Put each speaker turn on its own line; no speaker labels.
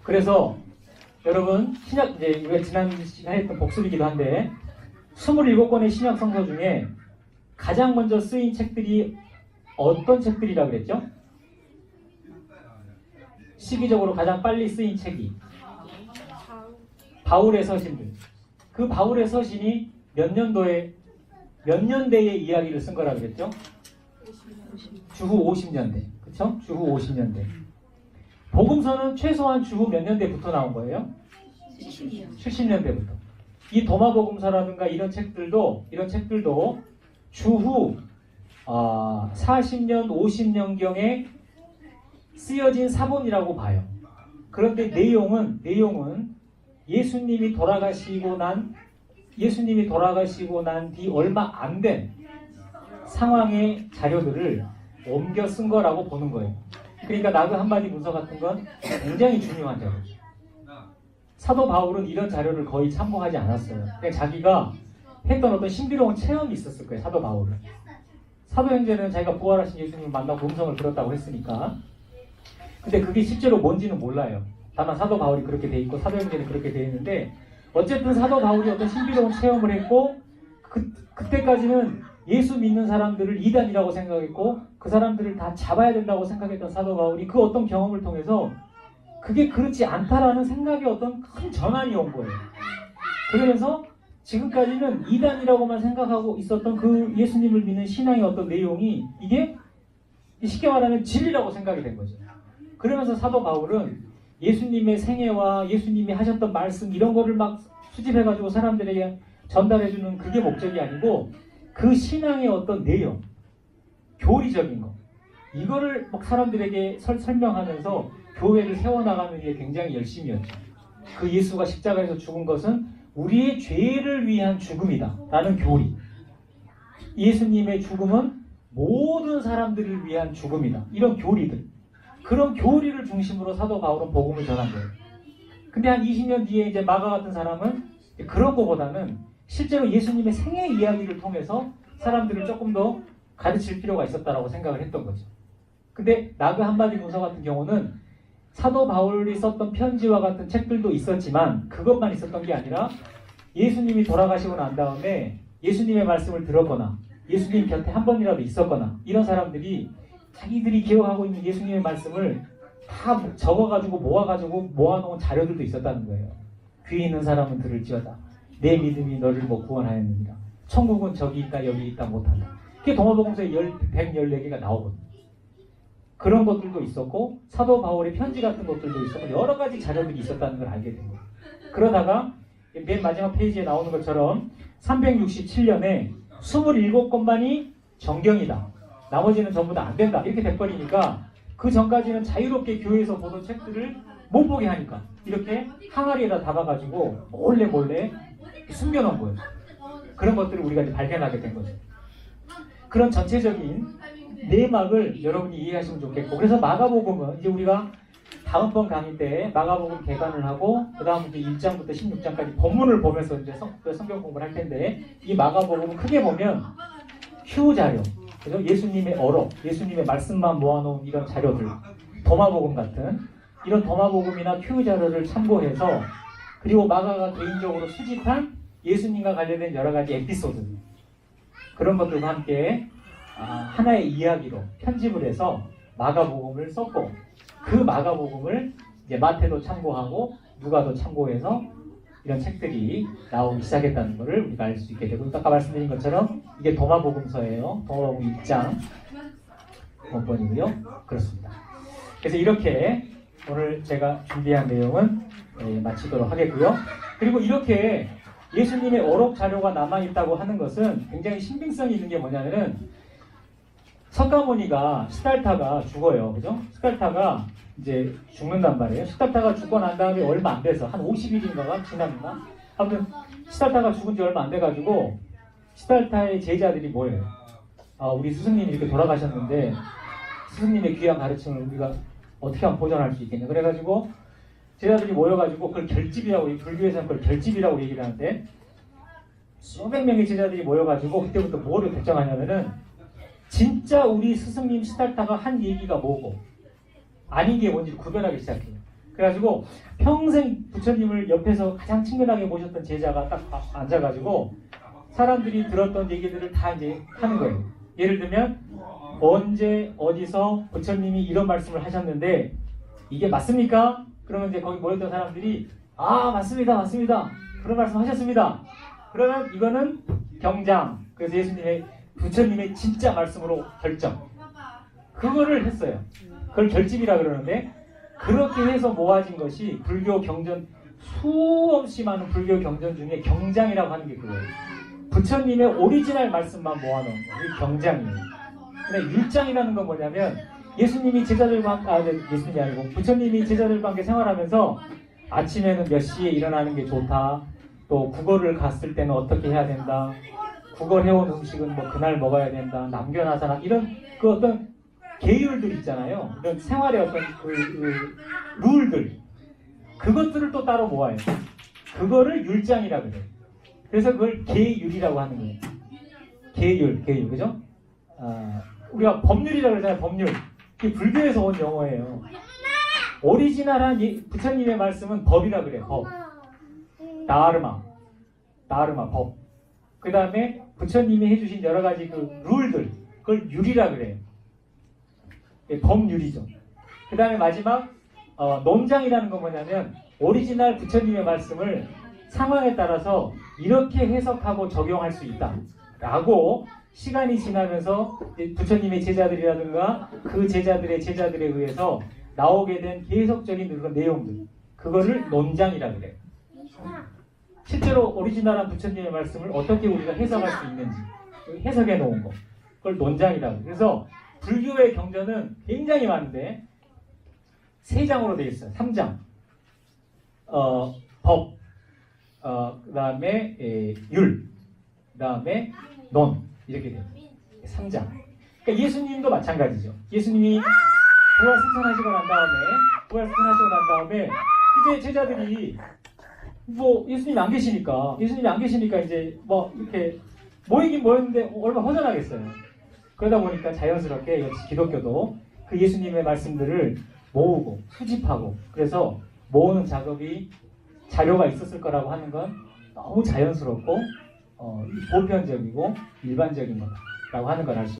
그래서 여러분 신약 이제 우리가 지난 시간에 했던 복습이기도 한데 27권의 신약 성서 중에 가장 먼저 쓰인 책들이 어떤 책들이라고 그랬죠? 시기적으로 가장 빨리 쓰인 책이 바울의 서신들. 그 바울의 서신이 몇 년대의 이야기를 쓴 거라고 그랬죠? 주후 50년대. 그쵸? 주후 50년대. 복음서는 최소한 주후 몇 년대부터 나온 거예요? 70년대부터. 이 도마복음서라든가 이런 책들도 주후 40년, 50년경에 쓰여진 사본이라고 봐요. 그런데 내용은 예수님이 돌아가시고 난 뒤 얼마 안 된 상황의 자료들을 옮겨 쓴 거라고 보는 거예요. 그러니까 나그 한마디 문서 같은 건 굉장히 중요한 자료죠. 사도 바울은 이런 자료를 거의 참고하지 않았어요. 그냥 자기가 했던 어떤 신비로운 체험이 있었을 거예요. 사도 바울은. 사도행전은 자기가 부활하신 예수님을 만나고 음성을 들었다고 했으니까. 근데 그게 실제로 뭔지는 몰라요. 다만 사도 바울이 그렇게 돼 있고 사도행전이 그렇게 돼 있는데 어쨌든 사도 바울이 어떤 신비로운 체험을 했고 그때까지는 예수 믿는 사람들을 이단이라고 생각했고 그 사람들을 다 잡아야 된다고 생각했던 사도 바울이 그 어떤 경험을 통해서 그게 그렇지 않다라는 생각의 어떤 큰 전환이 온 거예요. 그러면서 지금까지는 이단이라고만 생각하고 있었던 그 예수님을 믿는 신앙의 어떤 내용이 이게 쉽게 말하면 진리라고 생각이 된 거죠. 그러면서 사도 바울은 예수님의 생애와 예수님이 하셨던 말씀 이런 거를 막 수집해가지고 사람들에게 전달해주는 그게 목적이 아니고 그 신앙의 어떤 내용, 교리적인 거 이거를 막 사람들에게 설명하면서 교회를 세워나가는 게 굉장히 열심이었죠. 그 예수가 십자가에서 죽은 것은 우리의 죄를 위한 죽음이다 라는 교리. 예수님의 죽음은 모든 사람들을 위한 죽음이다. 이런 교리들. 그런 교리를 중심으로 사도 바울은 복음을 전한 거예요. 근데 한 20년 뒤에 이제 마가 같은 사람은 그런 거보다는 실제로 예수님의 생애 이야기를 통해서 사람들을 조금 더 가르칠 필요가 있었다라고 생각을 했던 거죠. 근데 나그 한마디 문서 같은 경우는 사도 바울이 썼던 편지와 같은 책들도 있었지만 그것만 있었던 게 아니라 예수님이 돌아가시고 난 다음에 예수님의 말씀을 들었거나 예수님 곁에 한 번이라도 있었거나 이런 사람들이 자기들이 기억하고 있는 예수님의 말씀을 다 적어가지고 모아놓은 자료들도 있었다는 거예요. 귀 있는 사람은 들을지어다. 내 믿음이 너를 구원하였느니라. 천국은 저기 있다 여기 있다 못한다. 그게 도마복음서에 114개가 나오거든요. 그런 것들도 있었고 사도 바울의 편지 같은 것들도 있었고 여러 가지 자료들이 있었다는 걸 알게 된 거예요. 그러다가 맨 마지막 페이지에 나오는 것처럼 367년에 27권만이 정경이다. 나머지는 전부 다 안 된다. 이렇게 돼버리니까 그 전까지는 자유롭게 교회에서 보던 책들을 못 보게 하니까 이렇게 항아리에다 담아가지고 몰래 숨겨놓은 거예요. 그런 것들을 우리가 이제 발견하게 된 거죠. 그런 전체적인 내막을 여러분이 이해하시면 좋겠고 그래서 마가복음은 이제 우리가 다음번 강의 때 마가복음 개관을 하고 그 다음 이제 1장부터 16장까지 본문을 보면서 이제 성경 공부를 할 텐데 이 마가복음은 크게 보면 휴 자료 그래서 예수님의 어록, 예수님의 말씀만 모아놓은 이런 자료들, 도마복음 같은 이런 도마복음이나 큐 자료를 참고해서 그리고 마가가 개인적으로 수집한 예수님과 관련된 여러 가지 에피소드 그런 것들과 함께 하나의 이야기로 편집을 해서 마가복음을 썼고 그 마가복음을 이제 마태도 참고하고 누가도 참고해서 이런 책들이 나오기 시작했다는 것을 우리가 알 수 있게 되고 아까 말씀드린 것처럼 이게 도마복음서예요. 도마복음 1장 원본이고요. 그렇습니다. 그래서 이렇게 오늘 제가 준비한 내용은 마치도록 하겠고요. 그리고 이렇게 예수님의 어록 자료가 남아있다고 하는 것은 굉장히 신빙성이 있는 게 뭐냐면은 석가모니가 시달타가 죽어요. 그죠? 시달타가 이제 죽는단 말이에요. 시달타가 죽고 난 다음에 얼마 안 돼서 한 50일인가가 지났나? 아무튼 시달타가 죽은 지 얼마 안 돼가지고 시달타의 제자들이 모여요. 우리 스승님이 이렇게 돌아가셨는데 스승님의 귀한 가르침을 우리가 어떻게 하면 보존할 수 있겠냐. 그래가지고 제자들이 모여가지고 그걸 결집이라고 불교에서는 그걸 결집이라고 얘기를 하는데 수백 명의 제자들이 모여가지고 그때부터 뭐를 결정하냐면은 진짜 우리 스승님 시달타가 한 얘기가 뭐고 아닌 게 뭔지 구별하기 시작해요. 그래가지고 평생 부처님을 옆에서 가장 친근하게 모셨던 제자가 딱 앉아가지고 사람들이 들었던 얘기들을 다 이제 하는 거예요. 예를 들면 언제 어디서 부처님이 이런 말씀을 하셨는데 이게 맞습니까? 그러면 이제 거기 모였던 사람들이 맞습니다, 맞습니다. 그런 말씀 하셨습니다. 그러면 이거는 경장. 그래서 예수님의 부처님의 진짜 말씀으로 결정. 그거를 했어요. 그걸 결집이라 그러는데 그렇게 해서 모아진 것이 불교 경전 수없이 많은 불교 경전 중에 경장이라고 하는 게 그거예요. 부처님의 오리지널 말씀만 모아놓은 게 경장이에요. 근데 율장이라는 건 뭐냐면 예수님이 제자들과 예수님이 아니고 부처님이 제자들과 함께 생활하면서 아침에는 몇 시에 일어나는 게 좋다. 또 국어를 갔을 때는 어떻게 해야 된다. 국어 해온 음식은 뭐 그날 먹어야 된다. 남겨놔서나 이런 그 어떤 계율들 있잖아요. 이런 생활의 어떤 룰들. 그것들을 또 따로 모아요. 그거를 율장이라고 그래요. 그래서 그걸 계율이라고 하는 거예요. 계율, 그죠? 우리가 법률이라고 그러잖아요. 법률. 그게 불교에서 온 용어예요. 오리지널한 부처님의 말씀은 법이라 그래요. 법. 다르마, 법. 그 다음에 부처님이 해주신 여러 가지 그 룰들, 그걸 율이라 그래요. 법률이죠. 그 다음에 마지막 논장이라는 건 뭐냐면 오리지널 부처님의 말씀을 상황에 따라서 이렇게 해석하고 적용할 수 있다 라고 시간이 지나면서 부처님의 제자들이라든가 그 제자들의 제자들에 의해서 나오게 된 계속적인 그런 내용들, 그거를 논장이라 그래요. 실제로 오리지널한 부처님의 말씀을 어떻게 우리가 해석할 수 있는지 해석해 놓은 거, 그걸 논장이라고 해요. 그래서 불교의 경전은 굉장히 많은데 3장으로 되어 있어요. 3장. 법, 그 다음에 율, 그 다음에 논, 이렇게 돼요. 3장. 그러니까 예수님도 마찬가지죠. 예수님이 부활 승천하시고 난 다음에 이제 제자들이 뭐 예수님이 안 계시니까 이제 뭐 이렇게 모이긴 모였는데 얼마나 허전하겠어요. 그러다 보니까 자연스럽게 역시 기독교도 그 예수님의 말씀들을 모으고 수집하고, 그래서 모으는 작업이 자료가 있었을 거라고 하는 건 너무 자연스럽고 보편적이고 일반적인 거라고 하는 걸 알 수 있습니다.